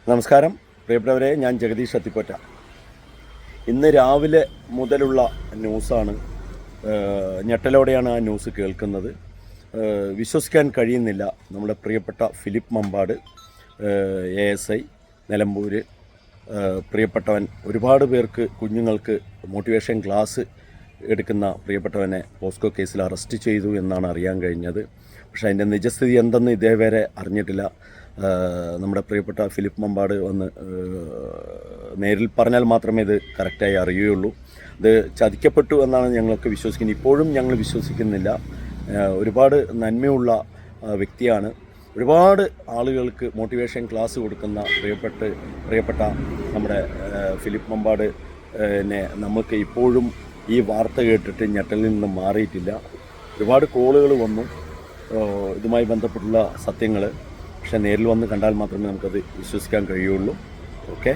നമസ്കാരം പ്രിയപ്പെട്ടവരെ, ഞാൻ ജഗദീഷ് അത്തിപ്പറ്റ. ഇന്ന് രാവിലെ മുതലുള്ള ന്യൂസാണ്. ഞെട്ടലോടെയാണ് ആ ന്യൂസ് കേൾക്കുന്നത്. വിശ്വസിക്കാൻ കഴിയുന്നില്ല. നമ്മുടെ പ്രിയപ്പെട്ട ഫിലിപ്പ് മമ്പാട്, ASI നിലമ്പൂർ, പ്രിയപ്പെട്ടവൻ, ഒരുപാട് പേർക്ക്, കുഞ്ഞുങ്ങൾക്ക് മോട്ടിവേഷൻ ക്ലാസ് എടുക്കുന്ന പ്രിയപ്പെട്ടവനെ പോസ്കോ കേസിൽ അറസ്റ്റ് ചെയ്തു എന്നാണ് അറിയാൻ കഴിഞ്ഞത്. പക്ഷേ അതിൻ്റെ നിജസ്ഥിതി എന്തെന്ന് ഇതേവരെ അറിഞ്ഞിട്ടില്ല. നമ്മുടെ പ്രിയപ്പെട്ട ഫിലിപ്പ് മമ്പാട് വന്ന് നേരിൽ പറഞ്ഞാൽ മാത്രമേ ഇത് കറക്റ്റായി അറിയുകയുള്ളൂ. ഇത് ചതിക്കപ്പെട്ടു എന്നാണ് ഞങ്ങൾക്ക് വിശ്വസിക്കുന്നത്. ഇപ്പോഴും ഞങ്ങൾ വിശ്വസിക്കുന്നില്ല. ഒരുപാട് നന്മയുള്ള വ്യക്തിയാണ്. ഒരുപാട് ആളുകൾക്ക് മോട്ടിവേഷൻ ക്ലാസ് കൊടുക്കുന്ന പ്രിയപ്പെട്ട നമ്മുടെ ഫിലിപ്പ് മമ്പാട് നമുക്ക് ഇപ്പോഴും ഈ വാർത്ത കേട്ടിട്ട് ഞെട്ടലിൽ നിന്ന് മാറിയിട്ടില്ല. ഒരുപാട് കോളുകൾ വന്നു ഇതുമായി ബന്ധപ്പെട്ടുള്ള സത്യങ്ങൾ. പക്ഷേ നേരിൽ വന്ന് കണ്ടാൽ മാത്രമേ നമുക്കത് വിശ്വസിക്കാൻ കഴിയുള്ളൂ. ഓക്കെ.